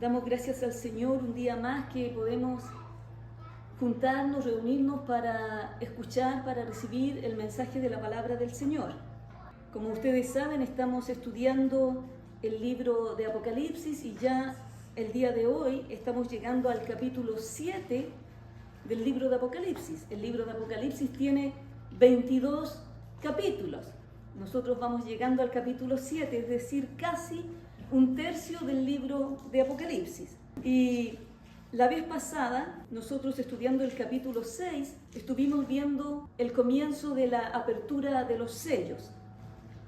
Damos gracias al Señor un día más que podemos juntarnos, reunirnos para escuchar, para recibir el mensaje de la palabra del Señor. Como ustedes saben, estamos estudiando el libro de Apocalipsis y ya el día de hoy estamos llegando al capítulo 7 del libro de Apocalipsis. El libro de Apocalipsis tiene 22 capítulos. Nosotros vamos llegando al capítulo 7, es decir, casi un tercio del libro de Apocalipsis. Y la vez pasada, nosotros estudiando el capítulo 6, estuvimos viendo el comienzo de la apertura de los sellos.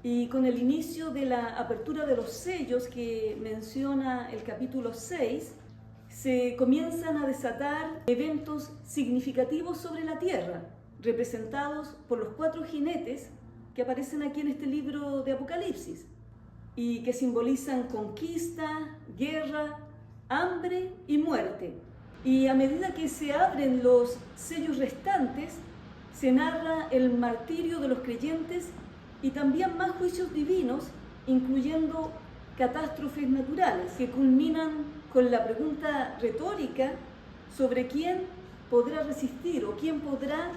Y con el inicio de la apertura de los sellos que menciona el capítulo 6, se comienzan a desatar eventos significativos sobre la tierra, representados por los 4 jinetes que aparecen aquí en este libro de Apocalipsis y que simbolizan conquista, guerra, hambre y muerte. Y a medida que se abren los sellos restantes, se narra el martirio de los creyentes y también más juicios divinos, incluyendo catástrofes naturales que culminan con la pregunta retórica sobre quién podrá resistir o quién podrá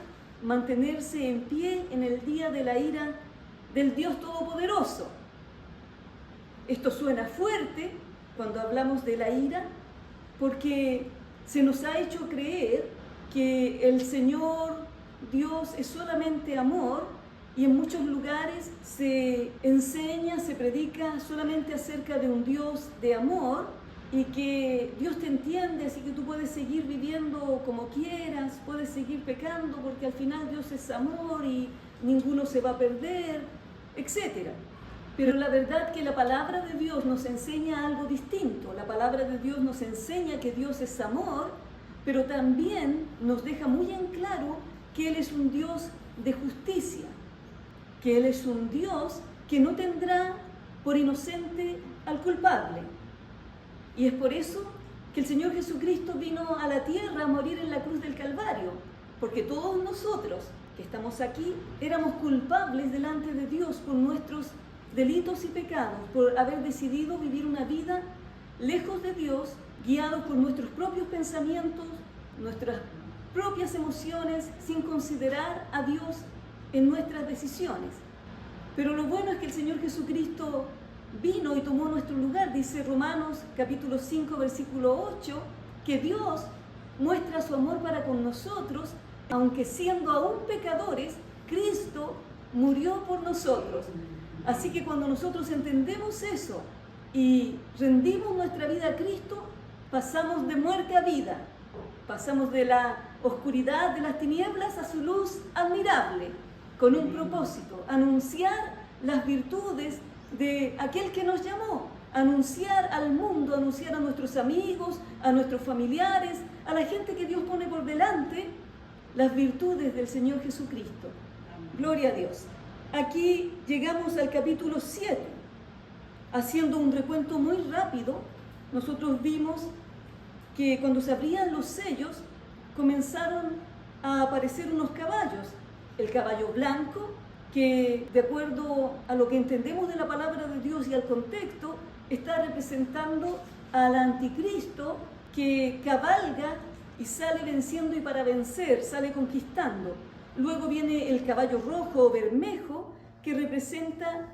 mantenerse en pie en el día de la ira del Dios Todopoderoso. Esto suena fuerte cuando hablamos de la ira, porque se nos ha hecho creer que el Señor Dios es solamente amor y en muchos lugares se enseña, se predica solamente acerca de un Dios de amor y que Dios te entiende, así que tú puedes seguir viviendo como quieras, puedes seguir pecando porque al final Dios es amor y ninguno se va a perder, etc. Pero la verdad que la palabra de Dios nos enseña algo distinto. La palabra de Dios nos enseña que Dios es amor, pero también nos deja muy en claro que Él es un Dios de justicia, que Él es un Dios que no tendrá por inocente al culpable. Y es por eso que el Señor Jesucristo vino a la tierra a morir en la cruz del Calvario, porque todos nosotros que estamos aquí éramos culpables delante de Dios por nuestros delitos y pecados, por haber decidido vivir una vida lejos de Dios, guiados por nuestros propios pensamientos, nuestras propias emociones, sin considerar a Dios en nuestras decisiones. Pero lo bueno es que el Señor Jesucristo vino y tomó nuestro lugar. Dice Romanos capítulo 5 versículo 8 que Dios muestra su amor para con nosotros, aunque siendo aún pecadores, Cristo murió por nosotros. Así que cuando nosotros entendemos eso y rendimos nuestra vida a Cristo, pasamos de muerte a vida, pasamos de la oscuridad de las tinieblas a su luz admirable, con un propósito: anunciar las virtudes de aquel que nos llamó, anunciar al mundo, anunciar a nuestros amigos, a nuestros familiares, a la gente que Dios pone por delante, las virtudes del Señor Jesucristo. Gloria a Dios. Aquí llegamos al capítulo 7. Haciendo un recuento muy rápido, nosotros vimos que cuando se abrían los sellos, comenzaron a aparecer unos caballos. El caballo blanco, que de acuerdo a lo que entendemos de la palabra de Dios y al contexto, está representando al anticristo que cabalga y sale venciendo y para vencer, sale conquistando. Luego viene el caballo rojo o bermejo, que representa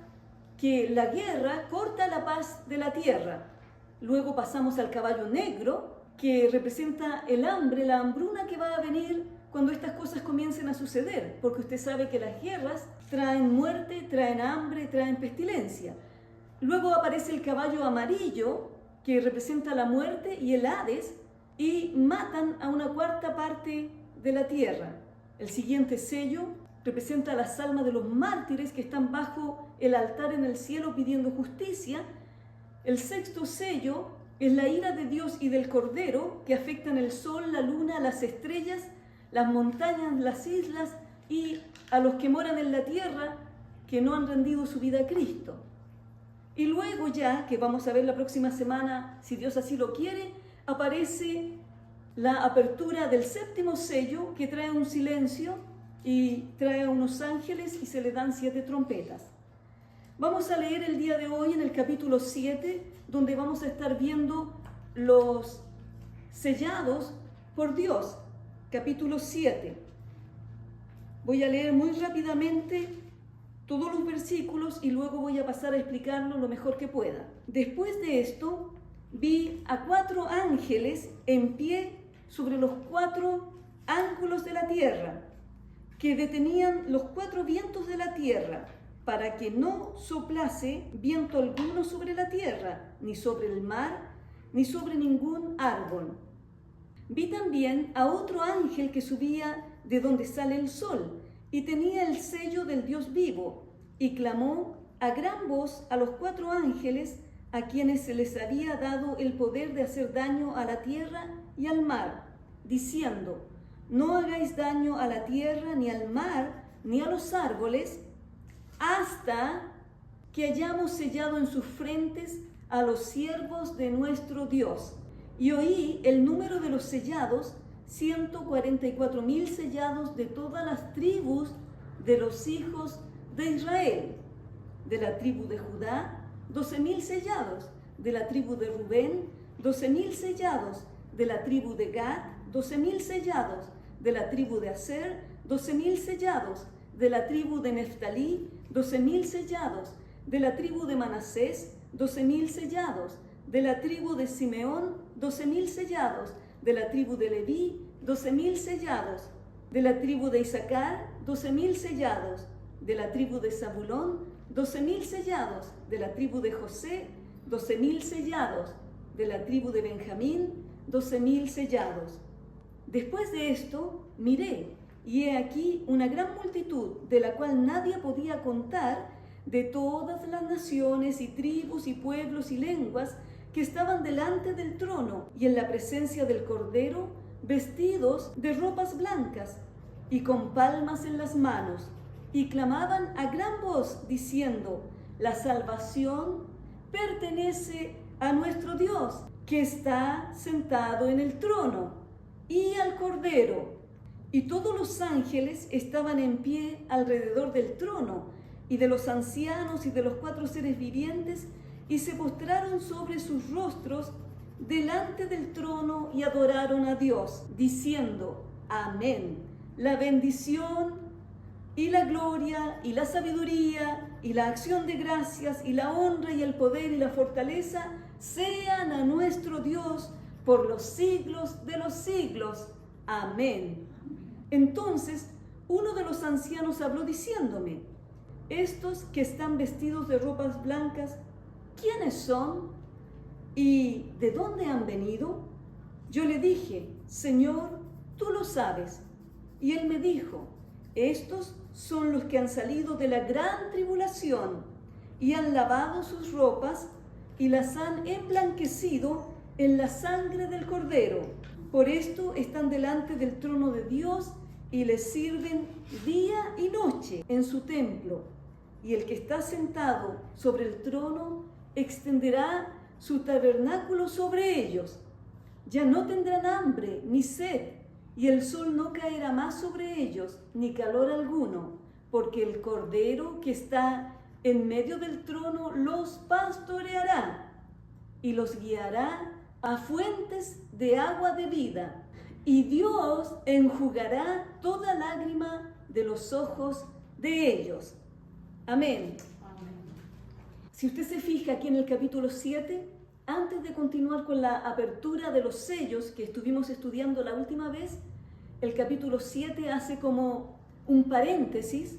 que la guerra corta la paz de la tierra. Luego pasamos al caballo negro, que representa el hambre, la hambruna que va a venir cuando estas cosas comiencen a suceder, porque usted sabe que las guerras traen muerte, traen hambre, traen pestilencia. Luego aparece el caballo amarillo, que representa la muerte y el Hades, y matan a una cuarta parte de la tierra. El siguiente sello representa las almas de los mártires que están bajo el altar en el cielo pidiendo justicia. El sexto sello es la ira de Dios y del Cordero, que afectan el sol, la luna, las estrellas, las montañas, las islas y a los que moran en la tierra que no han rendido su vida a Cristo. Y luego ya, que vamos a ver la próxima semana, si Dios así lo quiere, aparece la apertura del séptimo sello, que trae un silencio y trae a unos ángeles y se le dan 7 trompetas. Vamos a leer el día de hoy en el capítulo 7, donde vamos a estar viendo los sellados por Dios, capítulo 7. Voy a leer muy rápidamente todos los versículos y luego voy a pasar a explicarlo lo mejor que pueda. Después de esto, vi a 4 ángeles en pie sobre los 4 ángulos de la tierra, que detenían los 4 vientos de la tierra, para que no soplase viento alguno sobre la tierra, ni sobre el mar, ni sobre ningún árbol. Vi también a otro ángel que subía de donde sale el sol, y tenía el sello del Dios vivo, y clamó a gran voz a los 4 ángeles a quienes se les había dado el poder de hacer daño a la tierra y al mar, diciendo: no hagáis daño a la tierra, ni al mar, ni a los árboles, hasta que hayamos sellado en sus frentes a los siervos de nuestro Dios. Y oí el número de los sellados, 144,000 sellados de todas las tribus de los hijos de Israel. De la tribu de Judá, 12,000 sellados. De la tribu de Rubén, 12,000 sellados. De la tribu de Gad, 12,000 sellados. De la tribu de Aser, 12,000 sellados. De la tribu de Neftalí, 12,000 sellados. De la tribu de Manasés, 12,000 sellados. De la tribu de Simeón, 12,000 sellados. De la tribu de Leví, 12,000 sellados. De la tribu de Isaacar, 12,000 sellados. De la tribu de Zabulón, 12,000 sellados. De la tribu de José, 12,000 sellados. De la tribu de Benjamín, 12,000 sellados. Después de esto, miré, y he aquí una gran multitud, de la cual nadie podía contar, de todas las naciones y tribus y pueblos y lenguas, que estaban delante del trono y en la presencia del Cordero, vestidos de ropas blancas y con palmas en las manos, y clamaban a gran voz, diciendo: la salvación pertenece a nuestro Dios, que está sentado en el trono, y al Cordero. Y todos los ángeles estaban en pie alrededor del trono, y de los ancianos y de los 4 seres vivientes, y se postraron sobre sus rostros delante del trono y adoraron a Dios, diciendo: amén. La bendición y la gloria y la sabiduría y la acción de gracias y la honra y el poder y la fortaleza sean a nuestro Dios por los siglos de los siglos. Amén. Entonces uno de los ancianos habló diciéndome: estos que están vestidos de ropas blancas, ¿quiénes son? ¿Y de dónde han venido? Yo le dije: Señor, tú lo sabes. Y él me dijo: estos son los que han salido de la gran tribulación y han lavado sus ropas y las han emblanquecido en la sangre del Cordero. Por esto están delante del trono de Dios y le sirven día y noche en su templo. Y el que está sentado sobre el trono extenderá su tabernáculo sobre ellos. Ya no tendrán hambre ni sed, y el sol no caerá más sobre ellos, ni calor alguno, porque el Cordero que está en medio del trono los pastoreará y los guiará a fuentes de agua de vida, y Dios enjugará toda lágrima de los ojos de ellos. Amén. Si usted se fija aquí en el capítulo 7, antes de continuar con la apertura de los sellos que estuvimos estudiando la última vez, el capítulo 7 hace como un paréntesis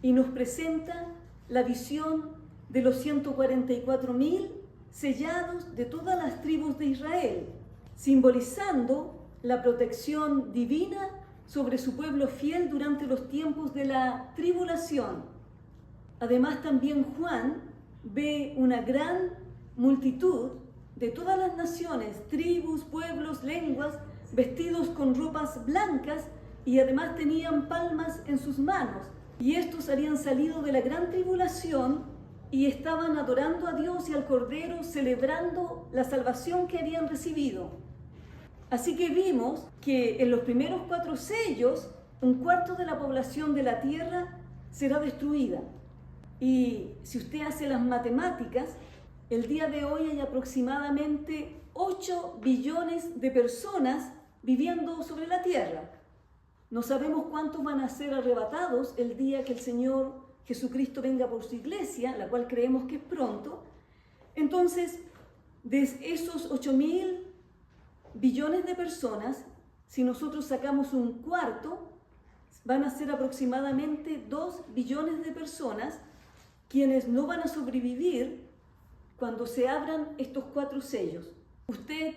y nos presenta la visión de los 144,000 sellados de todas las tribus de Israel, simbolizando la protección divina sobre su pueblo fiel durante los tiempos de la tribulación. Además, también Juan ve una gran multitud de todas las naciones, tribus, pueblos, lenguas, vestidos con ropas blancas, y además tenían palmas en sus manos. Y estos habían salido de la gran tribulación y estaban adorando a Dios y al Cordero, celebrando la salvación que habían recibido. Así que vimos que en los primeros 4 sellos, 1/4 de la población de la tierra será destruida. Y si usted hace las matemáticas, el día de hoy hay aproximadamente 8 billones de personas viviendo sobre la tierra. No sabemos cuántos van a ser arrebatados el día que el Señor Jesucristo venga por su iglesia, la cual creemos que es pronto. Entonces, de esos 8.000 billones de personas, si nosotros sacamos un cuarto, van a ser aproximadamente 2 billones de personas quienes no van a sobrevivir cuando se abran estos 4 sellos. Usted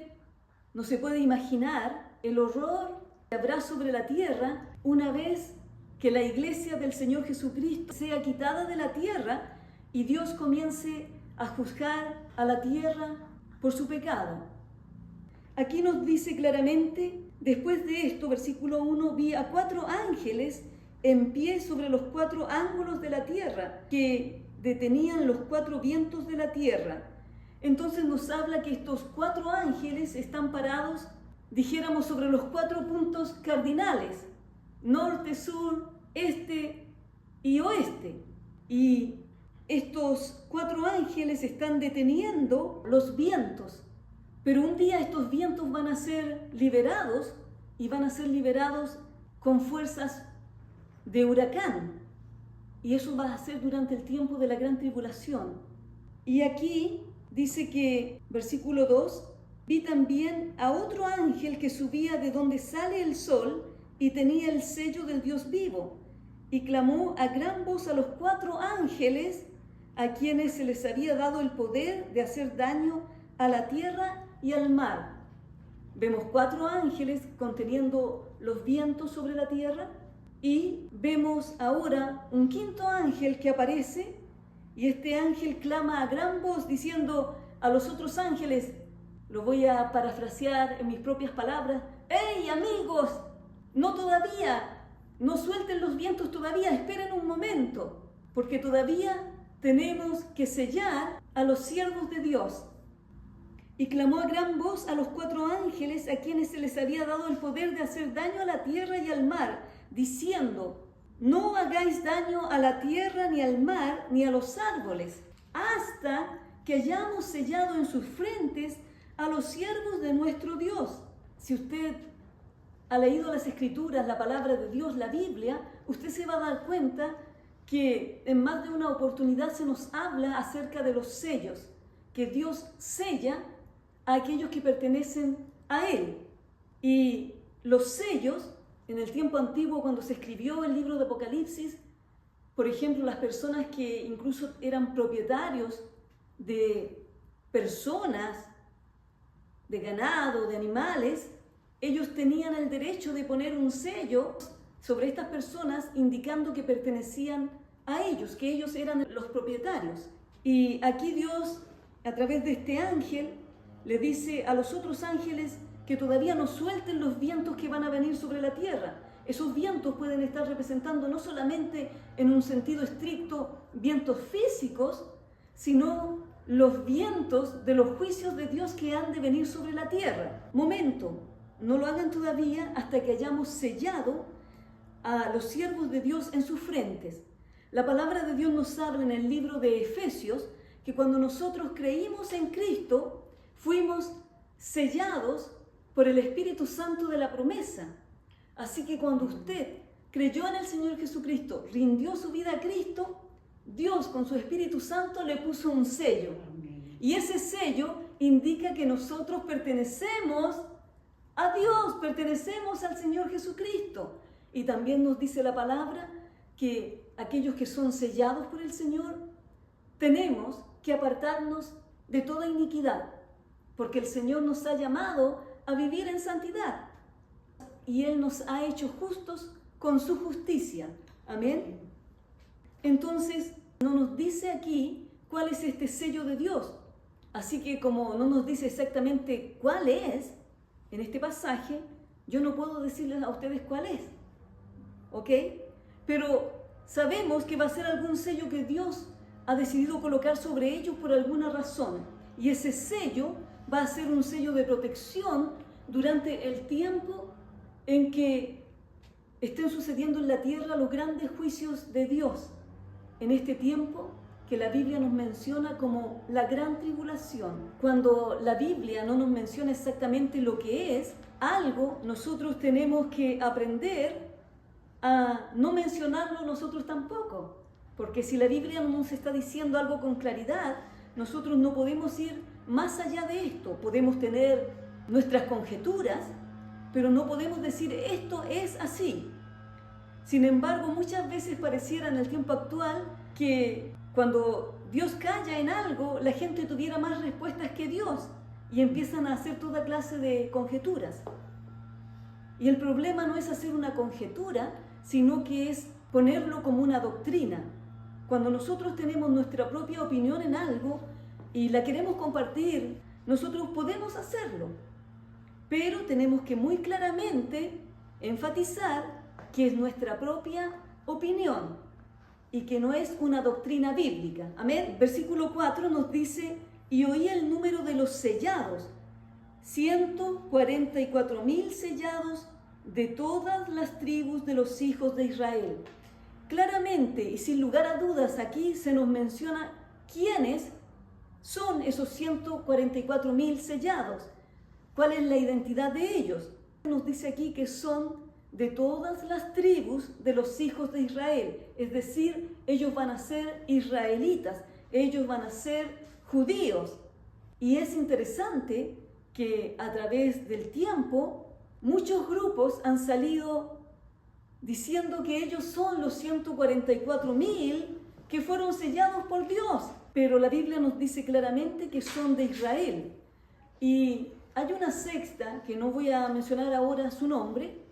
no se puede imaginar el horror que habrá sobre la tierra una vez que la iglesia del Señor Jesucristo sea quitada de la tierra y Dios comience a juzgar a la tierra por su pecado. Aquí nos dice claramente, después de esto, versículo 1, vi a 4 ángeles en pie sobre los 4 ángulos de la tierra, que detenían los 4 vientos de la tierra. Entonces nos habla que estos 4 ángeles están parados, dijéramos, sobre los 4 puntos cardinales: norte, sur, este y oeste. Y estos 4 ángeles están deteniendo los vientos. Pero un día estos vientos van a ser liberados, y van a ser liberados con fuerzas de huracán. Y eso va a ser durante el tiempo de la gran tribulación. Y aquí dice que, versículo 2, vi también a otro ángel que subía de donde sale el sol y tenía el sello del Dios vivo, y clamó a gran voz a los 4 ángeles a quienes se les había dado el poder de hacer daño a la tierra y al mar. Vemos 4 ángeles conteniendo los vientos sobre la tierra, y vemos ahora un 5.º ángel que aparece, y este ángel clama a gran voz diciendo a los otros ángeles, lo voy a parafrasear en mis propias palabras: ¡Hey, amigos! No todavía, no suelten los vientos todavía, esperen un momento, porque todavía tenemos que sellar a los siervos de Dios. Y clamó a gran voz a los 4 ángeles a quienes se les había dado el poder de hacer daño a la tierra y al mar, diciendo: no hagáis daño a la tierra, ni al mar, ni a los árboles, hasta que hayamos sellado en sus frentes a los siervos de nuestro Dios. Si usted ha leído las Escrituras, la palabra de Dios, la Biblia, usted se va a dar cuenta que en más de una oportunidad se nos habla acerca de los sellos, que Dios sella a aquellos que pertenecen a Él. Y los sellos, en el tiempo antiguo, cuando se escribió el libro de Apocalipsis, por ejemplo, las personas que incluso eran propietarios de personas, de ganado, de animales, ellos tenían el derecho de poner un sello sobre estas personas indicando que pertenecían a ellos, que ellos eran los propietarios. Y aquí Dios, a través de este ángel, le dice a los otros ángeles que todavía no suelten los vientos que van a venir sobre la tierra. Esos vientos pueden estar representando no solamente en un sentido estricto vientos físicos, sino los vientos de los juicios de Dios que han de venir sobre la tierra. Momento, no lo hagan todavía hasta que hayamos sellado a los siervos de Dios en sus frentes. La palabra de Dios nos habla en el libro de Efesios que cuando nosotros creímos en Cristo, fuimos sellados por el Espíritu Santo de la promesa. Así que cuando usted creyó en el Señor Jesucristo, rindió su vida a Cristo, Dios con su Espíritu Santo le puso un sello. Y ese sello indica que nosotros pertenecemos a Dios, pertenecemos al Señor Jesucristo. Y también nos dice la palabra que aquellos que son sellados por el Señor, tenemos que apartarnos de toda iniquidad, porque el Señor nos ha llamado a vivir en santidad y Él nos ha hecho justos con su justicia. Amén. Entonces, no nos dice aquí cuál es este sello de Dios. Así que como no nos dice exactamente cuál es en este pasaje, yo no puedo decirles a ustedes cuál es. ¿Ok? Pero sabemos que va a ser algún sello que Dios ha decidido colocar sobre ellos por alguna razón. Y ese sello va a ser un sello de protección durante el tiempo en que estén sucediendo en la tierra los grandes juicios de Dios. En este tiempo que la Biblia nos menciona como la gran tribulación. Cuando la Biblia no nos menciona exactamente lo que es algo, nosotros tenemos que aprender a no mencionarlo nosotros tampoco. Porque si la Biblia no nos está diciendo algo con claridad, nosotros no podemos ir más allá de esto. Podemos tener nuestras conjeturas, pero no podemos decir esto es así. Sin embargo, muchas veces pareciera en el tiempo actual que cuando Dios calla en algo, la gente tuviera más respuestas que Dios y empiezan a hacer toda clase de conjeturas. Y el problema no es hacer una conjetura, sino que es ponerlo como una doctrina. Cuando nosotros tenemos nuestra propia opinión en algo y la queremos compartir, nosotros podemos hacerlo. Pero tenemos que muy claramente enfatizar que es nuestra propia opinión y que no es una doctrina bíblica. Amén. Versículo 4 nos dice: y oí el número de los sellados, 144,000 sellados de todas las tribus de los hijos de Israel. Claramente y sin lugar a dudas aquí se nos menciona quiénes son esos 144,000 sellados. ¿Cuál es la identidad de ellos? Nos dice aquí que son de todas las tribus de los hijos de Israel. Es decir, ellos van a ser israelitas, ellos van a ser judíos. Y es interesante que a través del tiempo muchos grupos han salido diciendo que ellos son los 144,000 que fueron sellados por Dios. Pero la Biblia nos dice claramente que son de Israel. Y hay una secta, que no voy a mencionar ahora su nombre,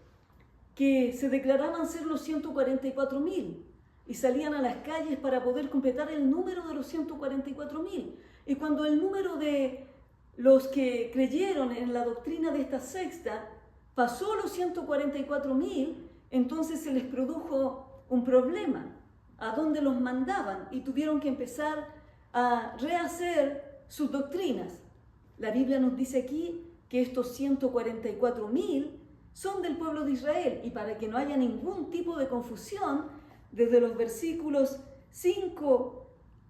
que se declaraban ser los 144,000 y salían a las calles para poder completar el número de los 144,000. Y cuando el número de los que creyeron en la doctrina de esta secta pasó los 144,000, entonces se les produjo un problema, a dónde los mandaban, y tuvieron que empezar a rehacer sus doctrinas. La Biblia nos dice aquí que estos 144,000 son del pueblo de Israel, y para que no haya ningún tipo de confusión, desde los versículos 5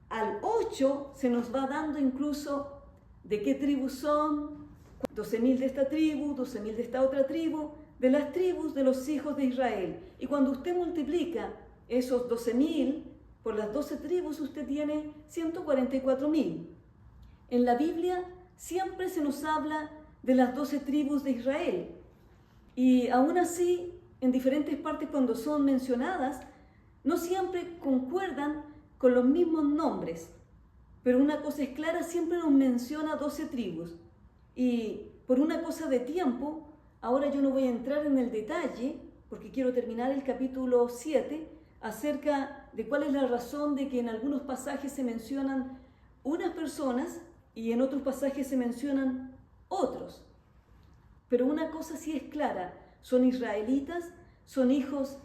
al 8 se nos va dando incluso de qué tribu son: 12,000 de esta tribu, 12,000 de esta otra tribu, de las tribus de los hijos de Israel. Y cuando usted multiplica esos 12,000 por las 12 tribus, usted tiene 144,000. En la Biblia siempre se nos habla de las 12 tribus de Israel. Y aún así, en diferentes partes cuando son mencionadas, no siempre concuerdan con los mismos nombres. Pero una cosa es clara, siempre nos menciona 12 tribus. Y por una cosa de tiempo, ahora yo no voy a entrar en el detalle, porque quiero terminar el capítulo 7, acerca de cuál es la razón de que en algunos pasajes se mencionan unas personas y en otros pasajes se mencionan otros. Pero una cosa sí es clara: son israelitas, son hijos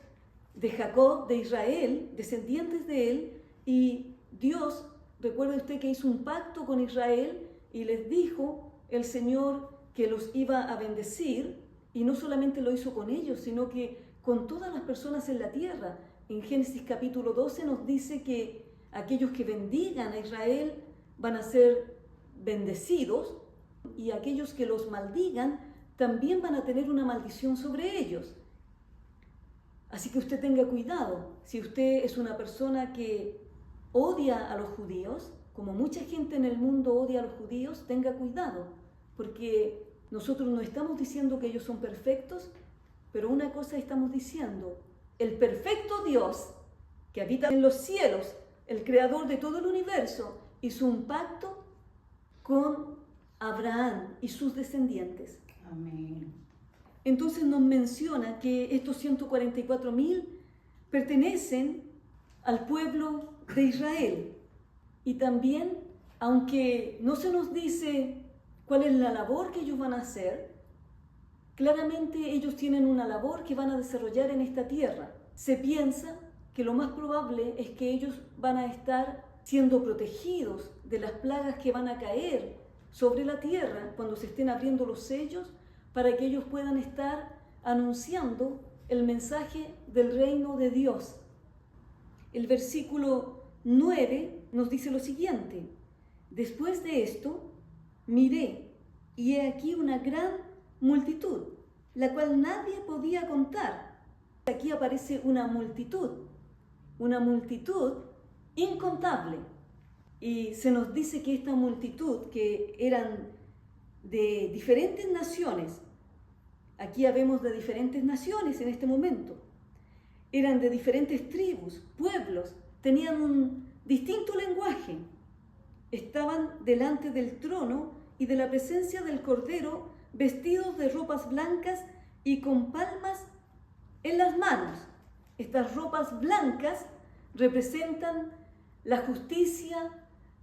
de Jacob, de Israel, descendientes de él, y Dios, recuerde usted que hizo un pacto con Israel y les dijo el Señor que los iba a bendecir, y no solamente lo hizo con ellos, sino que con todas las personas en la tierra. En Génesis capítulo 12 nos dice que aquellos que bendigan a Israel van a ser bendecidos, y aquellos que los maldigan también van a tener una maldición sobre ellos. Así que usted tenga cuidado. Si usted es una persona que odia a los judíos, como mucha gente en el mundo odia a los judíos, tenga cuidado, porque nosotros no estamos diciendo que ellos son perfectos, pero una cosa estamos diciendo: el perfecto Dios que habita en los cielos, el creador de todo el universo, hizo un pacto con Abraham y sus descendientes. Amén. Entonces nos menciona que estos 144,000 pertenecen al pueblo de Israel. Y también, aunque no se nos dice cuál es la labor que ellos van a hacer, claramente ellos tienen una labor que van a desarrollar en esta tierra. Se piensa que lo más probable es que ellos van a estar siendo protegidos de las plagas que van a caer sobre la tierra cuando se estén abriendo los sellos, para que ellos puedan estar anunciando el mensaje del reino de Dios. El versículo 9 nos dice lo siguiente: después de esto, miré, y he aquí una gran multitud, la cual nadie podía contar. Aquí aparece una multitud incontable. Y se nos dice que esta multitud, que eran de diferentes naciones, aquí habemos de diferentes naciones en este momento, eran de diferentes tribus, pueblos, tenían un distinto lenguaje, estaban delante del trono y de la presencia del Cordero, vestidos de ropas blancas y con palmas en las manos. Estas ropas blancas representan la justicia,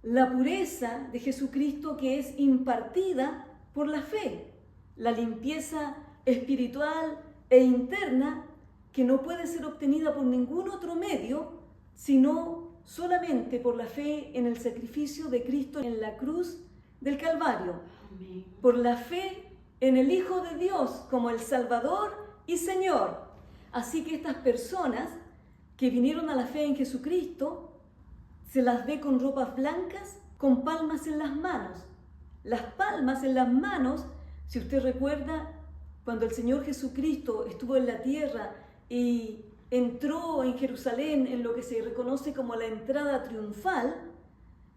la pureza de Jesucristo, que es impartida por la fe, la limpieza espiritual e interna que no puede ser obtenida por ningún otro medio, sino solamente por la fe en el sacrificio de Cristo en la cruz del Calvario. Amén. Por la fe en el Hijo de Dios como el Salvador y Señor. Así que estas personas que vinieron a la fe en Jesucristo, se las ve con ropas blancas, con palmas en las manos. Las palmas en las manos, si usted recuerda, cuando el Señor Jesucristo estuvo en la tierra y entró en Jerusalén en lo que se reconoce como la entrada triunfal,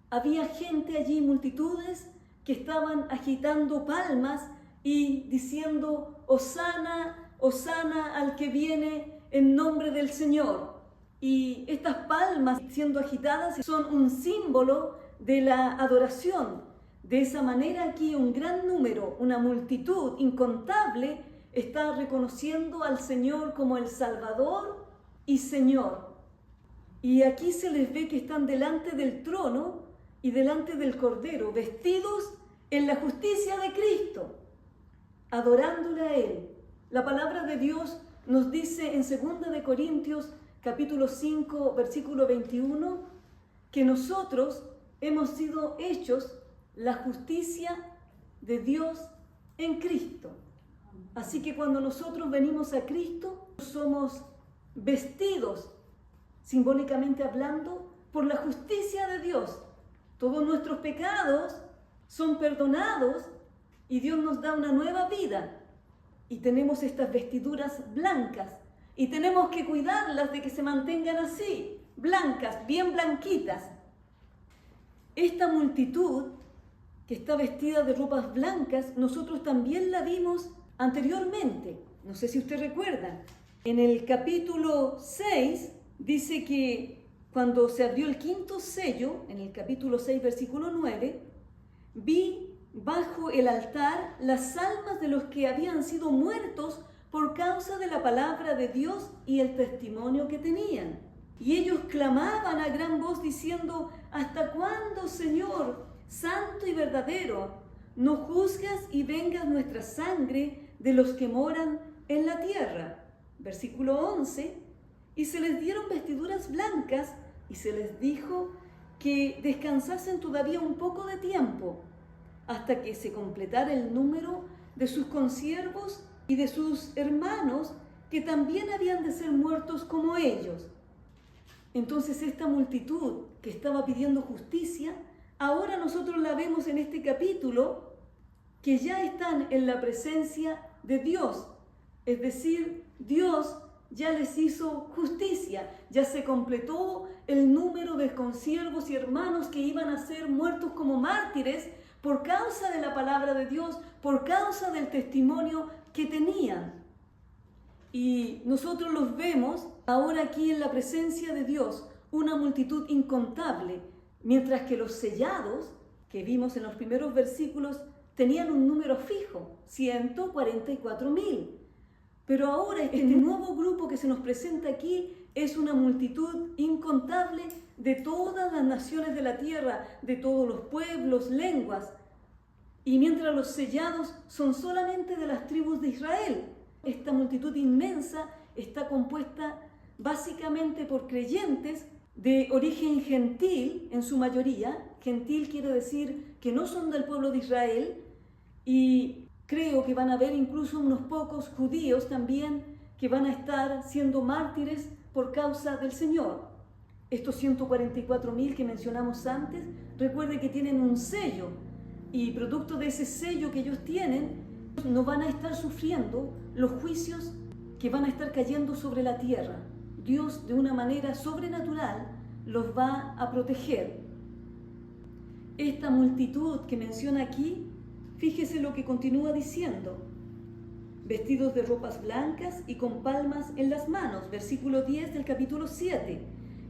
había gente allí, multitudes, que estaban agitando palmas y diciendo: Hosana, Hosana al que viene en nombre del Señor. Y estas palmas siendo agitadas son un símbolo de la adoración. De esa manera aquí un gran número, una multitud incontable, está reconociendo al Señor como el Salvador y Señor. Y aquí se les ve que están delante del trono y delante del Cordero, vestidos en la justicia de Cristo, adorándole a Él. La palabra de Dios nos dice en 2 de Corintios capítulo 5, versículo 21, que nosotros hemos sido hechos la justicia de Dios en Cristo. Así que cuando nosotros venimos a Cristo, somos vestidos, simbólicamente hablando, por la justicia de Dios. Todos nuestros pecados son perdonados y Dios nos da una nueva vida. Y tenemos estas vestiduras blancas y tenemos que cuidarlas de que se mantengan así, blancas, bien blanquitas. Esta multitud que está vestida de ropas blancas, nosotros también la vimos anteriormente. No sé si usted recuerda. En el capítulo 6 dice que cuando se abrió el quinto sello, en el capítulo 6, versículo 9, vi bajo el altar las almas de los que habían sido muertos por causa de la palabra de Dios y el testimonio que tenían. Y ellos clamaban a gran voz diciendo: ¿hasta cuándo, Señor, santo y verdadero, no juzgas y vengas nuestra sangre de los que moran en la tierra? Versículo 11, y se les dieron vestiduras blancas y se les dijo que descansasen todavía un poco de tiempo, hasta que se completara el número de sus consiervos y de sus hermanos, que también habían de ser muertos como ellos. Entonces esta multitud que estaba pidiendo justicia, ahora nosotros la vemos en este capítulo, que ya están en la presencia de Dios. Es decir, Dios ya les hizo justicia, ya se completó el número de consiervos y hermanos que iban a ser muertos como mártires por causa de la palabra de Dios, por causa del testimonio que tenían. Y nosotros los vemos ahora aquí en la presencia de Dios, una multitud incontable, mientras que los sellados, que vimos en los primeros versículos, tenían un número fijo, 144,000. Pero ahora este nuevo grupo que se nos presenta aquí es una multitud incontable de todas las naciones de la tierra, de todos los pueblos, lenguas. Y mientras los sellados son solamente de las tribus de Israel, esta multitud inmensa está compuesta básicamente por creyentes de origen gentil, en su mayoría. Gentil quiere decir que no son del pueblo de Israel, y creo que van a haber incluso unos pocos judíos también que van a estar siendo mártires por causa del Señor. estos 144.000 que mencionamos antes, recuerde que tienen un sello y producto de ese sello que ellos tienen, no van a estar sufriendo los juicios que van a estar cayendo sobre la tierra. Dios, de una manera sobrenatural, los va a proteger. Esta multitud que menciona aquí, fíjese lo que continúa diciendo: vestidos de ropas blancas y con palmas en las manos, versículo 10 del capítulo 7,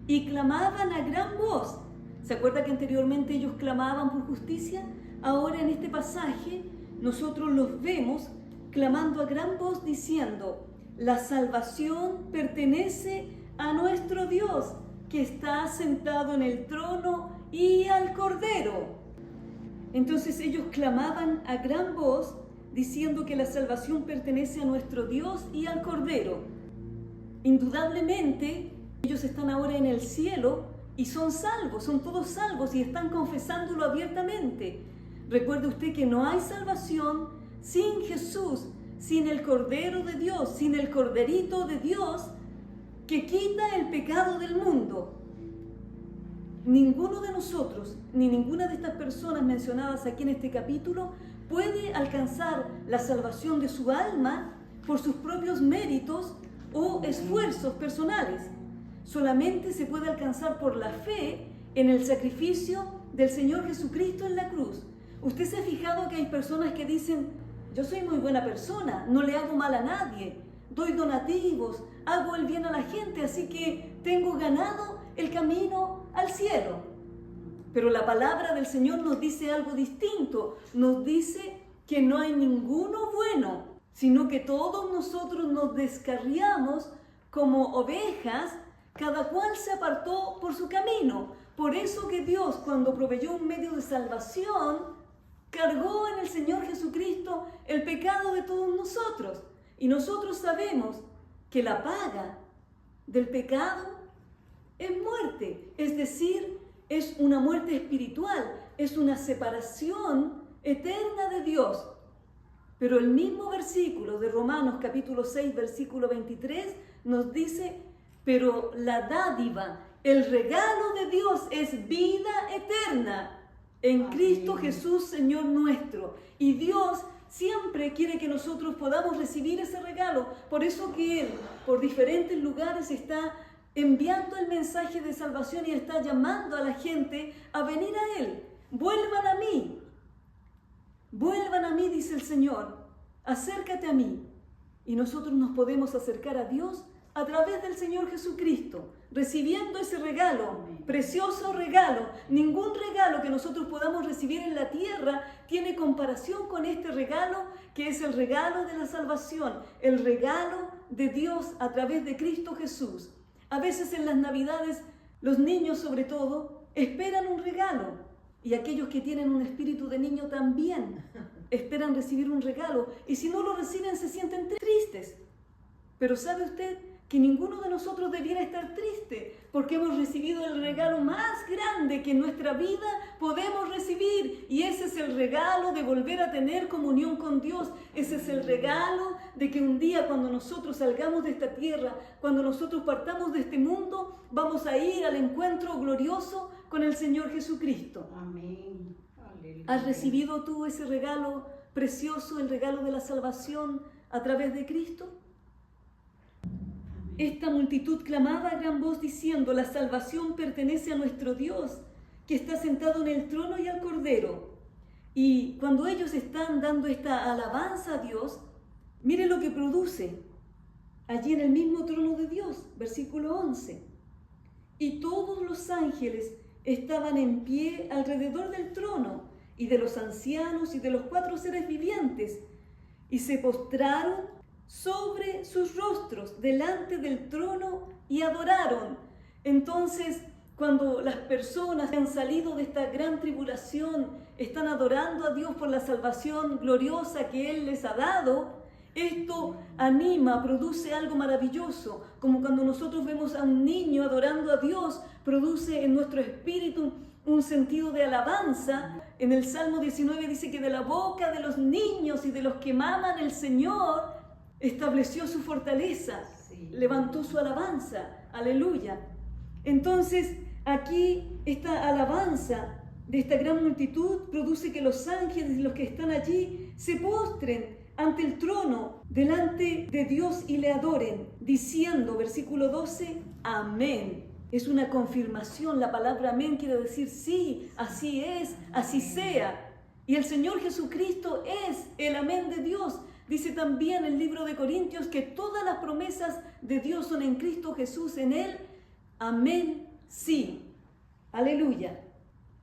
y clamaban a gran voz. ¿Se acuerda que anteriormente ellos clamaban por justicia? Ahora en este pasaje nosotros los vemos clamando a gran voz diciendo: la salvación pertenece a nuestro Dios, que está sentado en el trono y al Cordero. Entonces ellos clamaban a gran voz diciendo que la salvación pertenece a nuestro Dios y al Cordero. Indudablemente ellos están ahora en el cielo y son salvos, son todos salvos y están confesándolo abiertamente. Recuerde usted que no hay salvación sin Jesús, sin el Cordero de Dios, sin el Corderito de Dios que quita el pecado del mundo. Ninguno de nosotros, ni ninguna de estas personas mencionadas aquí en este capítulo, puede alcanzar la salvación de su alma por sus propios méritos o esfuerzos personales. Solamente se puede alcanzar por la fe en el sacrificio del Señor Jesucristo en la cruz. ¿Usted se ha fijado que hay personas que dicen: yo soy muy buena persona, no le hago mal a nadie, doy donativos, hago el bien a la gente, así que tengo ganado el camino al cielo? Pero la palabra del Señor nos dice algo distinto. Nos dice que no hay ninguno bueno, sino que todos nosotros nos descarriamos como ovejas, cada cual se apartó por su camino. Por eso que Dios, cuando proveyó un medio de salvación, cargó en el Señor Jesucristo el pecado de todos nosotros. Y nosotros sabemos que la paga del pecado es muerte, es decir, es una muerte espiritual, es una separación eterna de Dios. Pero el mismo versículo de Romanos capítulo 6, versículo 23 nos dice: pero la dádiva, el regalo de Dios es vida eterna en Cristo Jesús, Señor nuestro. Y Dios siempre quiere que nosotros podamos recibir ese regalo. Por eso que Él, por diferentes lugares, está enviando el mensaje de salvación y está llamando a la gente a venir a Él. Vuelvan a mí, dice el Señor, acércate a mí. Y nosotros nos podemos acercar a Dios a través del Señor Jesucristo, recibiendo ese regalo, precioso regalo. Ningún regalo que nosotros podamos recibir en la tierra tiene comparación con este regalo, que es el regalo de la salvación, el regalo de Dios a través de Cristo Jesús. A veces en las Navidades, los niños sobre todo, esperan un regalo, y aquellos que tienen un espíritu de niño también esperan recibir un regalo, y si no lo reciben se sienten tristes. Pero ¿sabe usted que ninguno de nosotros debiera estar triste, porque hemos recibido el regalo más grande que en nuestra vida podemos recibir? Y ese es el regalo de volver a tener comunión con Dios. Ese es el regalo de que un día, cuando nosotros salgamos de esta tierra, cuando nosotros partamos de este mundo, vamos a ir al encuentro glorioso con el Señor Jesucristo. Amén. Aleluya. ¿Has recibido tú ese regalo precioso, el regalo de la salvación a través de Cristo? Esta multitud clamaba a gran voz diciendo: la salvación pertenece a nuestro Dios, que está sentado en el trono y al Cordero. Y cuando ellos están dando esta alabanza a Dios, mire lo que produce allí en el mismo trono de Dios, versículo 11. Y todos los ángeles estaban en pie alrededor del trono, y de los ancianos y de los 4 seres vivientes, y se postraron sobre sus rostros delante del trono y adoraron. Entonces, cuando las personas que han salido de esta gran tribulación están adorando a Dios por la salvación gloriosa que Él les ha dado, esto anima, produce algo maravilloso, como cuando nosotros vemos a un niño adorando a Dios, produce en nuestro espíritu un sentido de alabanza. En el Salmo 19 dice que de la boca de los niños y de los que maman el Señor estableció su fortaleza, levantó su alabanza, aleluya. Entonces, aquí esta alabanza de esta gran multitud produce que los ángeles y los que están allí se postren ante el trono, delante de Dios y le adoren, diciendo, versículo 12, amén. Es una confirmación, la palabra amén quiere decir sí, así es, así sea. Y el Señor Jesucristo es el amén de Dios. Dice también el libro de Corintios que todas las promesas de Dios son en Cristo Jesús, en Él. Amén, sí. Aleluya.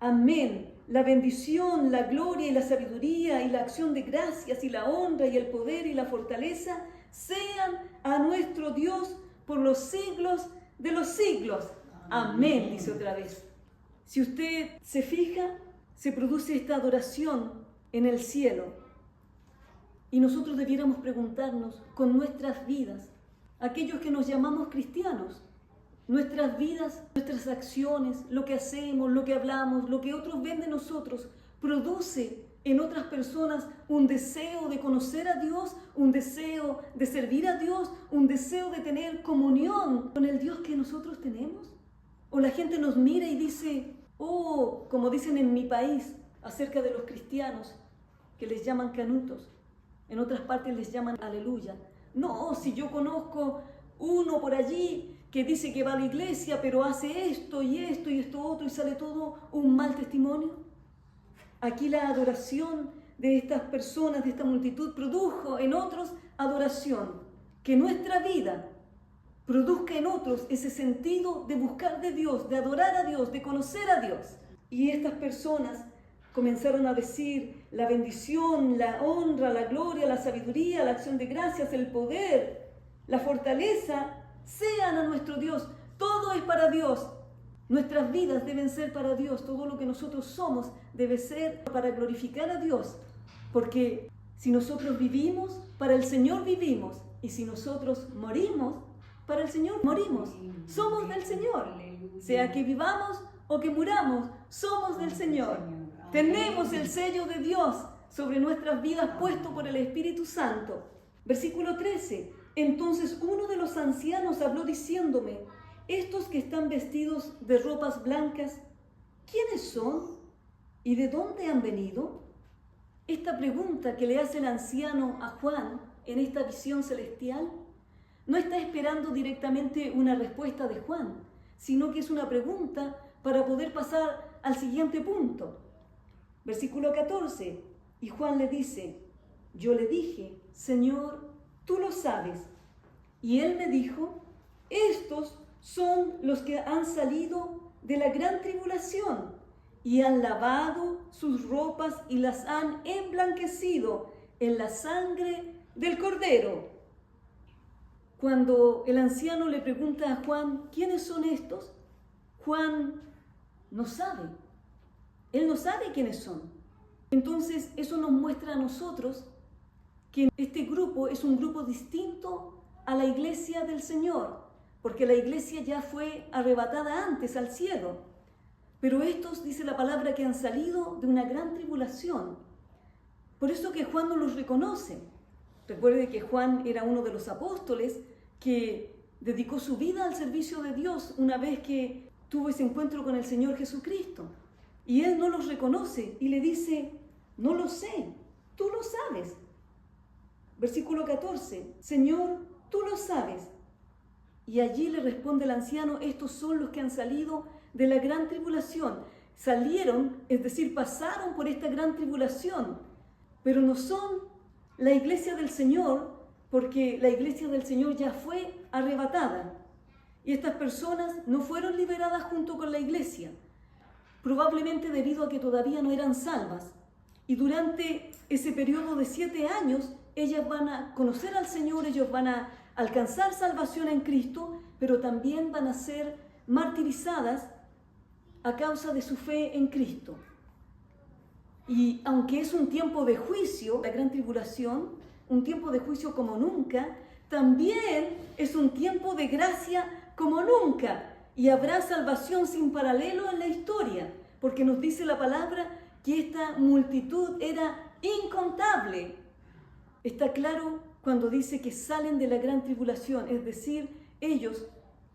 Amén. La bendición, la gloria y la sabiduría y la acción de gracias y la honra y el poder y la fortaleza sean a nuestro Dios por los siglos de los siglos. Amén, dice otra vez. Si usted se fija, se produce esta adoración en el cielo. Y nosotros debiéramos preguntarnos con nuestras vidas, aquellos que nos llamamos cristianos, nuestras vidas, nuestras acciones, lo que hacemos, lo que hablamos, lo que otros ven de nosotros, produce en otras personas un deseo de conocer a Dios, un deseo de servir a Dios, un deseo de tener comunión con el Dios que nosotros tenemos. O la gente nos mira y dice, oh, como dicen en mi país acerca de los cristianos, que les llaman canutos, en otras partes les llaman aleluya. No, si yo conozco uno por allí que dice que va a la iglesia, pero hace esto y esto y esto otro y sale todo un mal testimonio. Aquí la adoración de estas personas, de esta multitud, produjo en otros adoración. Que nuestra vida produzca en otros ese sentido de buscar de Dios, de adorar a Dios, de conocer a Dios. Y estas personas comenzaron a decir la bendición, la honra, la gloria, la sabiduría, la acción de gracias, el poder, la fortaleza, sean a nuestro Dios. Todo es para Dios. Nuestras vidas deben ser para Dios. Todo lo que nosotros somos debe ser para glorificar a Dios. Porque si nosotros vivimos, para el Señor vivimos. Y si nosotros morimos, para el Señor morimos. Somos del Señor. Sea que vivamos o que muramos, somos del Señor. Tenemos el sello de Dios sobre nuestras vidas puesto por el Espíritu Santo. Versículo 13. Entonces uno de los ancianos habló diciéndome, estos que están vestidos de ropas blancas, ¿quiénes son? ¿Y de dónde han venido? Esta pregunta que le hace el anciano a Juan en esta visión celestial, no está esperando directamente una respuesta de Juan, sino que es una pregunta para poder pasar al siguiente punto. Versículo 14, y Juan le dice, yo le dije, Señor, tú lo sabes. Y él me dijo, estos son los que han salido de la gran tribulación y han lavado sus ropas y las han emblanquecido en la sangre del Cordero. Cuando el anciano le pregunta a Juan, ¿quiénes son estos? Juan no sabe. Él no sabe quiénes son. Entonces, eso nos muestra a nosotros que este grupo es un grupo distinto a la iglesia del Señor, porque la iglesia ya fue arrebatada antes al cielo. Pero estos, dice la palabra, que han salido de una gran tribulación. Por eso que Juan no los reconoce. Recuerde que Juan era uno de los apóstoles que dedicó su vida al servicio de Dios una vez que tuvo ese encuentro con el Señor Jesucristo. Y él no los reconoce y le dice, no lo sé, tú lo sabes. Versículo 14, Señor, tú lo sabes. Y allí le responde el anciano, estos son los que han salido de la gran tribulación. Salieron, es decir, pasaron por esta gran tribulación, pero no son la iglesia del Señor, porque la iglesia del Señor ya fue arrebatada. Y estas personas no fueron liberadas junto con la iglesia, probablemente debido a que todavía no eran salvas. Y durante ese periodo de 7 años, ellas van a conocer al Señor, ellos van a alcanzar salvación en Cristo, pero también van a ser martirizadas a causa de su fe en Cristo. Y aunque es un tiempo de juicio, la gran tribulación, un tiempo de juicio como nunca, también es un tiempo de gracia como nunca. Y habrá salvación sin paralelo en la historia, porque nos dice la palabra que esta multitud era incontable. Está claro cuando dice que salen de la gran tribulación, es decir, ellos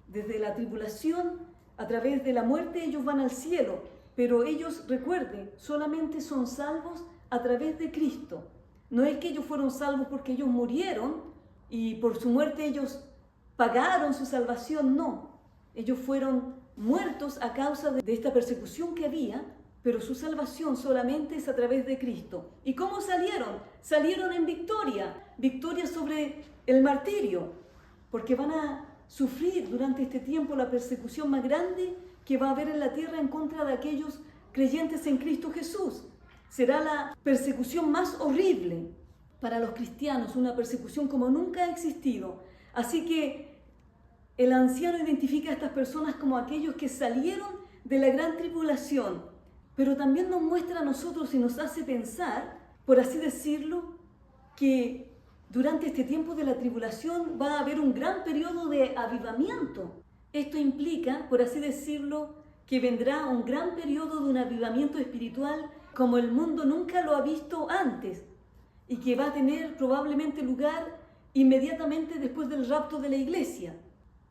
desde la tribulación A través de la muerte ellos van al cielo, pero ellos, recuerden, solamente son salvos a través de Cristo. No es que ellos fueron salvos porque ellos murieron y por su muerte ellos pagaron su salvación, no. Ellos fueron muertos a causa de esta persecución que había, pero su salvación solamente es a través de Cristo. ¿Y cómo salieron? Salieron en victoria, victoria sobre el martirio, porque van a sufrir durante este tiempo la persecución más grande que va a haber en la tierra en contra de aquellos creyentes en Cristo Jesús. Será la persecución más horrible para los cristianos, una persecución como nunca ha existido. Así que el anciano identifica a estas personas como aquellos que salieron de la gran tribulación, pero también nos muestra a nosotros y nos hace pensar, por así decirlo, que durante este tiempo de la tribulación va a haber un gran periodo de avivamiento. Esto implica, por así decirlo, que vendrá un gran periodo de un avivamiento espiritual como el mundo nunca lo ha visto antes y que va a tener probablemente lugar inmediatamente después del rapto de la iglesia.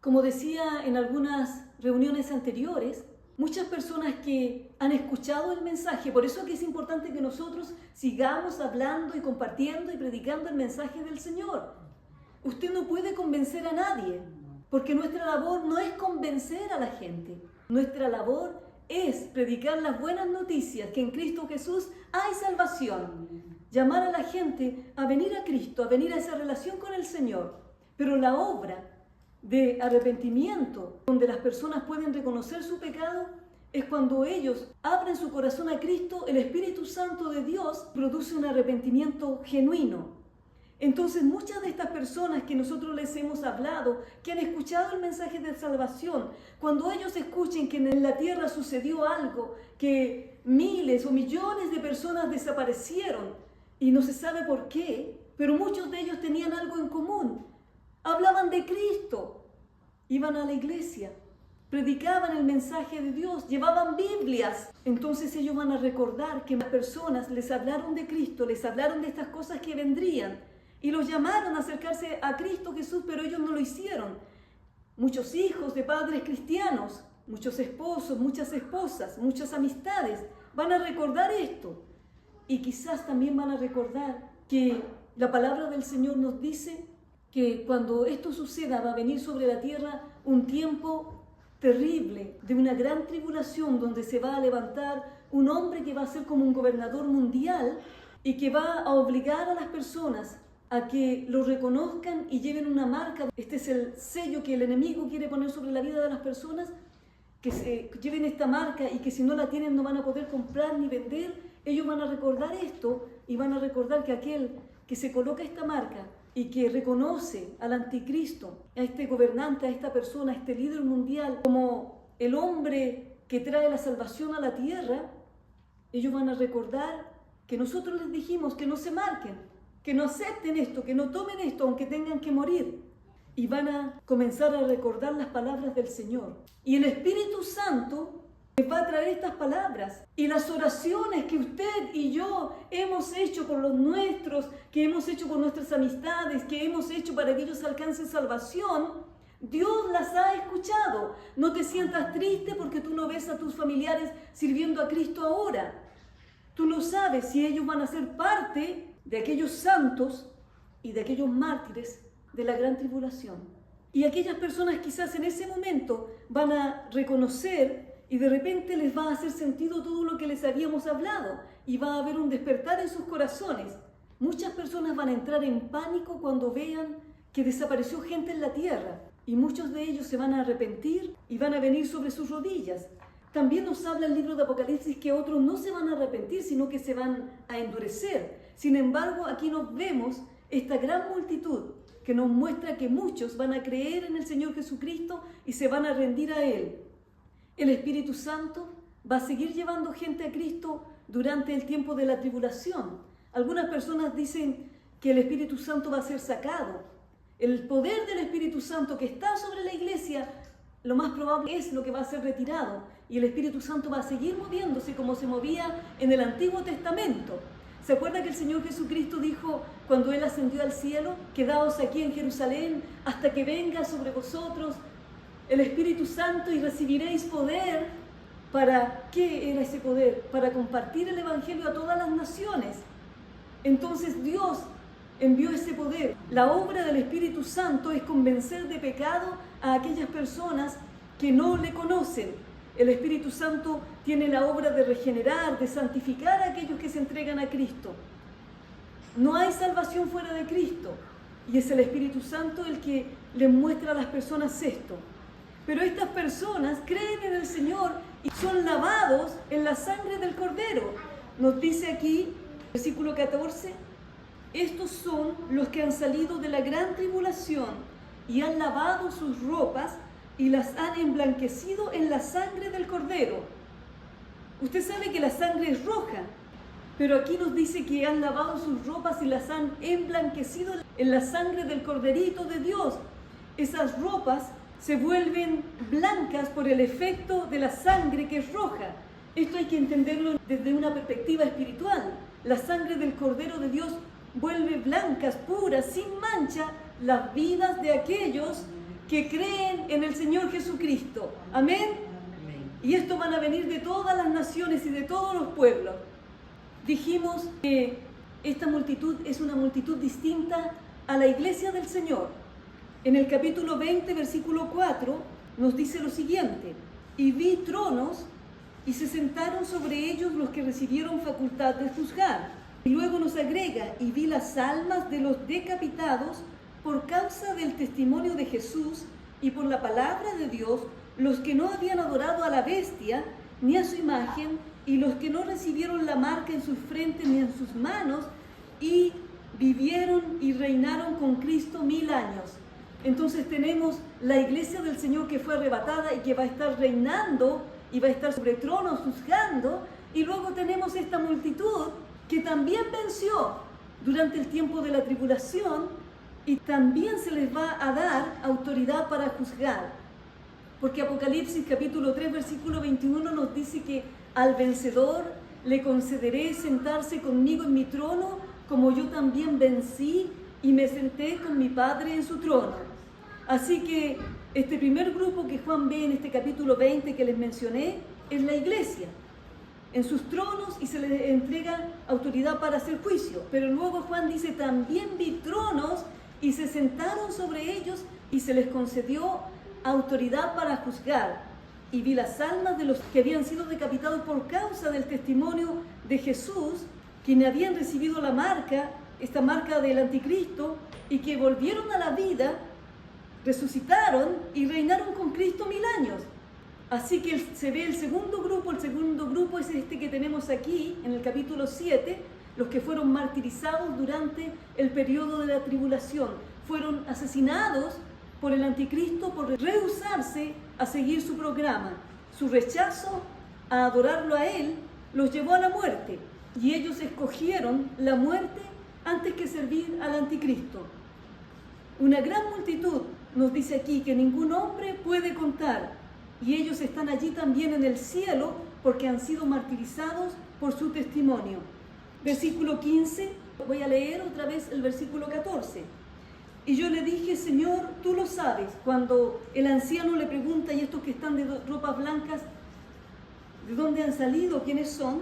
Como decía en algunas reuniones anteriores, muchas personas que han escuchado el mensaje, por eso que es importante que nosotros sigamos hablando y compartiendo y predicando el mensaje del Señor. Usted no puede convencer a nadie, porque nuestra labor no es convencer a la gente. Nuestra labor es predicar las buenas noticias, que en Cristo Jesús hay salvación. Llamar a la gente a venir a Cristo, a venir a esa relación con el Señor. Pero la obra de arrepentimiento, donde las personas pueden reconocer su pecado, es cuando ellos abren su corazón a Cristo, el Espíritu Santo de Dios produce un arrepentimiento genuino. Entonces muchas de estas personas que nosotros les hemos hablado, que han escuchado el mensaje de salvación, cuando ellos escuchen que en la tierra sucedió algo, que miles o millones de personas desaparecieron y no se sabe por qué, pero muchos de ellos tenían algo en común. Hablaban de Cristo, iban a la iglesia, predicaban el mensaje de Dios, llevaban Biblias. Entonces ellos van a recordar que las personas les hablaron de Cristo, les hablaron de estas cosas que vendrían y los llamaron a acercarse a Cristo Jesús, pero ellos no lo hicieron. Muchos hijos de padres cristianos, muchos esposos, muchas esposas, muchas amistades van a recordar esto y quizás también van a recordar que la palabra del Señor nos dice que cuando esto suceda va a venir sobre la tierra un tiempo terrible de una gran tribulación donde se va a levantar un hombre que va a ser como un gobernador mundial y que va a obligar a las personas a que lo reconozcan y lleven una marca. Este es el sello que el enemigo quiere poner sobre la vida de las personas, que se lleven esta marca y que si no la tienen no van a poder comprar ni vender. Ellos van a recordar esto y van a recordar que aquel que se coloca esta marca y que reconoce al anticristo, a este gobernante, a esta persona, a este líder mundial, como el hombre que trae la salvación a la tierra, ellos van a recordar que nosotros les dijimos que no se marquen, que no acepten esto, que no tomen esto, aunque tengan que morir. Y van a comenzar a recordar las palabras del Señor. Y el Espíritu Santo les va a traer estas palabras. Y las oraciones que usted y yo hemos hecho por los nuestros, que hemos hecho por nuestras amistades, que hemos hecho para que ellos alcancen salvación, Dios las ha escuchado. No te sientas triste porque tú no ves a tus familiares sirviendo a Cristo ahora. Tú no sabes si ellos van a ser parte de aquellos santos y de aquellos mártires de la gran tribulación. Y aquellas personas quizás en ese momento van a reconocer y de repente les va a hacer sentido todo lo que les habíamos hablado y va a haber un despertar en sus corazones. Muchas personas van a entrar en pánico cuando vean que desapareció gente en la tierra y muchos de ellos se van a arrepentir y van a venir sobre sus rodillas. También nos habla el libro de Apocalipsis que otros no se van a arrepentir, sino que se van a endurecer. Sin embargo, aquí nos vemos esta gran multitud que nos muestra que muchos van a creer en el Señor Jesucristo y se van a rendir a Él. El Espíritu Santo va a seguir llevando gente a Cristo durante el tiempo de la tribulación. Algunas personas dicen que el Espíritu Santo va a ser sacado. El poder del Espíritu Santo que está sobre la iglesia, lo más probable es lo que va a ser retirado. Y el Espíritu Santo va a seguir moviéndose como se movía en el Antiguo Testamento. ¿Se acuerda que el Señor Jesucristo dijo cuando Él ascendió al cielo? Quedaos aquí en Jerusalén hasta que venga sobre vosotros el Espíritu Santo y recibiréis poder. ¿Para qué era ese poder? Para compartir el Evangelio a todas las naciones. Entonces Dios envió ese poder. La obra del Espíritu Santo es convencer de pecado a aquellas personas que no le conocen. El Espíritu Santo tiene la obra de regenerar, de santificar a aquellos que se entregan a Cristo. No hay salvación fuera de Cristo. Y es el Espíritu Santo el que les muestra a las personas esto. Pero estas personas creen en el Señor y son lavados en la sangre del Cordero. Nos dice aquí, versículo 14, estos son los que han salido de la gran tribulación y han lavado sus ropas y las han emblanquecido en la sangre del Cordero. Usted sabe que la sangre es roja, pero aquí nos dice que han lavado sus ropas y las han emblanquecido en la sangre del Corderito de Dios. Esas ropas se vuelven blancas por el efecto de la sangre que es roja. Esto hay que entenderlo desde una perspectiva espiritual. La sangre del Cordero de Dios vuelve blancas, puras, sin mancha, las vidas de aquellos que creen en el Señor Jesucristo. Amén. Y esto van a venir de todas las naciones y de todos los pueblos. Dijimos que esta multitud es una multitud distinta a la iglesia del Señor. En el capítulo 20, versículo 4, nos dice lo siguiente: y vi tronos y se sentaron sobre ellos los que recibieron facultad de juzgar. Y luego nos agrega, y vi las almas de los decapitados por causa del testimonio de Jesús y por la palabra de Dios, los que no habían adorado a la bestia ni a su imagen, y los que no recibieron la marca en sus frentes ni en sus manos, y vivieron y reinaron con Cristo 1000 años. Entonces tenemos la iglesia del Señor que fue arrebatada y que va a estar reinando y va a estar sobre tronos juzgando, y luego tenemos esta multitud que también venció durante el tiempo de la tribulación y también se les va a dar autoridad para juzgar. Porque Apocalipsis capítulo 3 versículo 21 nos dice que al vencedor le concederé sentarse conmigo en mi trono, como yo también vencí y me senté con mi Padre en su trono. Así que este primer grupo que Juan ve en este capítulo 20 que les mencioné es la iglesia, en sus tronos, y se les entrega autoridad para hacer juicio. Pero luego Juan dice, también vi tronos y se sentaron sobre ellos y se les concedió autoridad para juzgar. Y vi las almas de los que habían sido decapitados por causa del testimonio de Jesús, quienes habían recibido la marca, esta marca del anticristo, y que volvieron a la vida, resucitaron y reinaron con Cristo 1000 años. Así que se ve el segundo grupo es este que tenemos aquí en el capítulo 7, los que fueron martirizados durante el periodo de la tribulación. Fueron asesinados por el anticristo por rehusarse a seguir su programa. Su rechazo a adorarlo a él los llevó a la muerte, y ellos escogieron la muerte antes que servir al anticristo. Una gran multitud nos dice aquí que ningún hombre puede contar, y ellos están allí también en el cielo porque han sido martirizados por su testimonio. Versículo 15, voy a leer otra vez el versículo 14. Y yo le dije, Señor, tú lo sabes. Cuando el anciano le pregunta, y estos que están de ropas blancas, ¿de dónde han salido? ¿Quiénes son?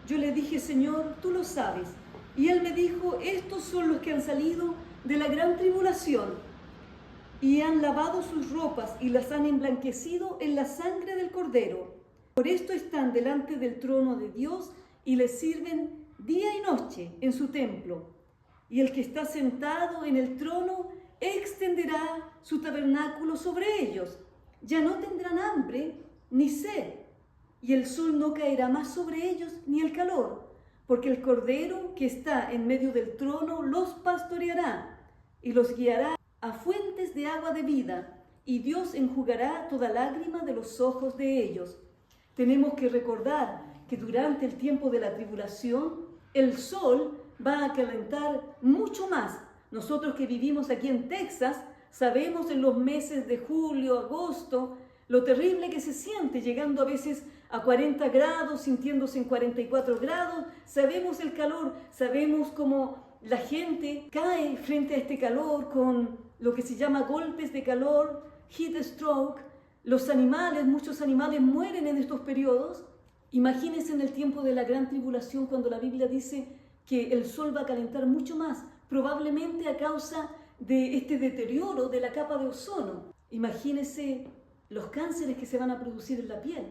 Yo le dije, Señor, tú lo sabes. Y él me dijo, estos son los que han salido de la gran tribulación y han lavado sus ropas y las han emblanquecido en la sangre del Cordero. Por esto están delante del trono de Dios y les sirven día y noche en su templo. Y el que está sentado en el trono extenderá su tabernáculo sobre ellos. Ya no tendrán hambre ni sed, y el sol no caerá más sobre ellos ni el calor, porque el Cordero que está en medio del trono los pastoreará y los guiará a fuentes de agua de vida, y Dios enjugará toda lágrima de los ojos de ellos. Tenemos que recordar que durante el tiempo de la tribulación, el sol va a calentar mucho más. Nosotros que vivimos aquí en Texas, sabemos en los meses de julio, agosto, lo terrible que se siente, llegando a veces a 40 grados, sintiéndose en 44 grados. Sabemos el calor, sabemos cómo la gente cae frente a este calor con lo que se llama golpes de calor, heat stroke, los animales, muchos animales mueren en estos periodos. Imagínense en el tiempo de la gran tribulación, cuando la Biblia dice que el sol va a calentar mucho más, probablemente a causa de este deterioro de la capa de ozono. Imagínense los cánceres que se van a producir en la piel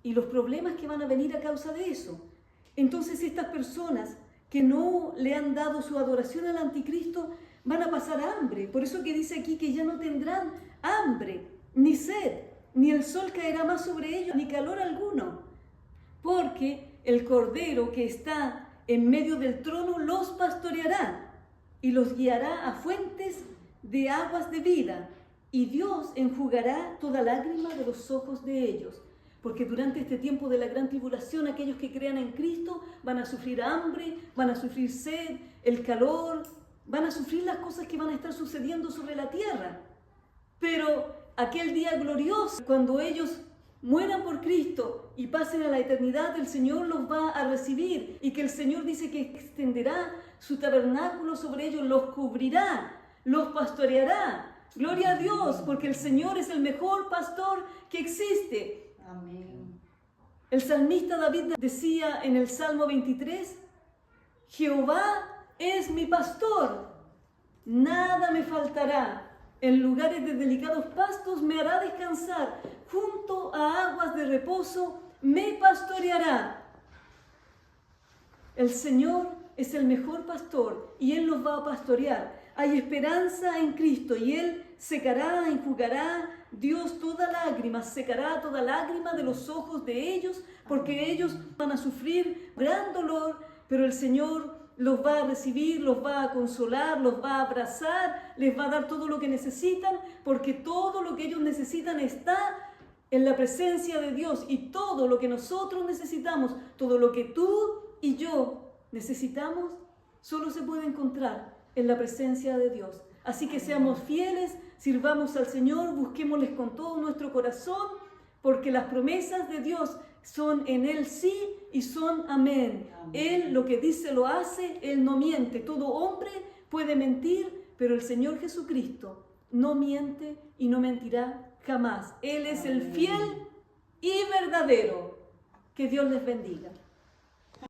y los problemas que van a venir a causa de eso. Entonces estas personas que no le han dado su adoración al anticristo van a pasar hambre. Por eso que dice aquí que ya no tendrán hambre, ni sed, ni el sol caerá más sobre ellos, ni calor alguno. Porque el Cordero que está en medio del trono los pastoreará y los guiará a fuentes de aguas de vida. Y Dios enjugará toda lágrima de los ojos de ellos. Porque durante este tiempo de la gran tribulación, aquellos que crean en Cristo van a sufrir hambre, van a sufrir sed, el calor, van a sufrir las cosas que van a estar sucediendo sobre la tierra. Pero aquel día glorioso, cuando ellos mueran por Cristo y pasen a la eternidad, el Señor los va a recibir. Y que el Señor dice que extenderá su tabernáculo sobre ellos, los cubrirá, los pastoreará. Gloria a Dios, porque el Señor es el mejor pastor que existe. Amén. El salmista David decía en el Salmo 23, Jehová es mi pastor, nada me faltará. En lugares de delicados pastos me hará descansar, junto a aguas de reposo me pastoreará. El Señor es el mejor pastor y Él nos va a pastorear. Hay esperanza en Cristo y Él secará, enjugará, Dios toda lágrima, secará toda lágrima de los ojos de ellos, porque ellos van a sufrir gran dolor, pero el Señor los va a recibir, los va a consolar, los va a abrazar, les va a dar todo lo que necesitan, porque todo lo que ellos necesitan está en la presencia de Dios, y todo lo que nosotros necesitamos, todo lo que tú y yo necesitamos, solo se puede encontrar en la presencia de Dios. Así que seamos fieles, sirvamos al Señor, busquémosles con todo nuestro corazón, porque las promesas de Dios son en Él sí y son amén. Él lo que dice lo hace, Él no miente. Todo hombre puede mentir, pero el Señor Jesucristo no miente y no mentirá jamás. Él es el fiel y verdadero. Que Dios les bendiga.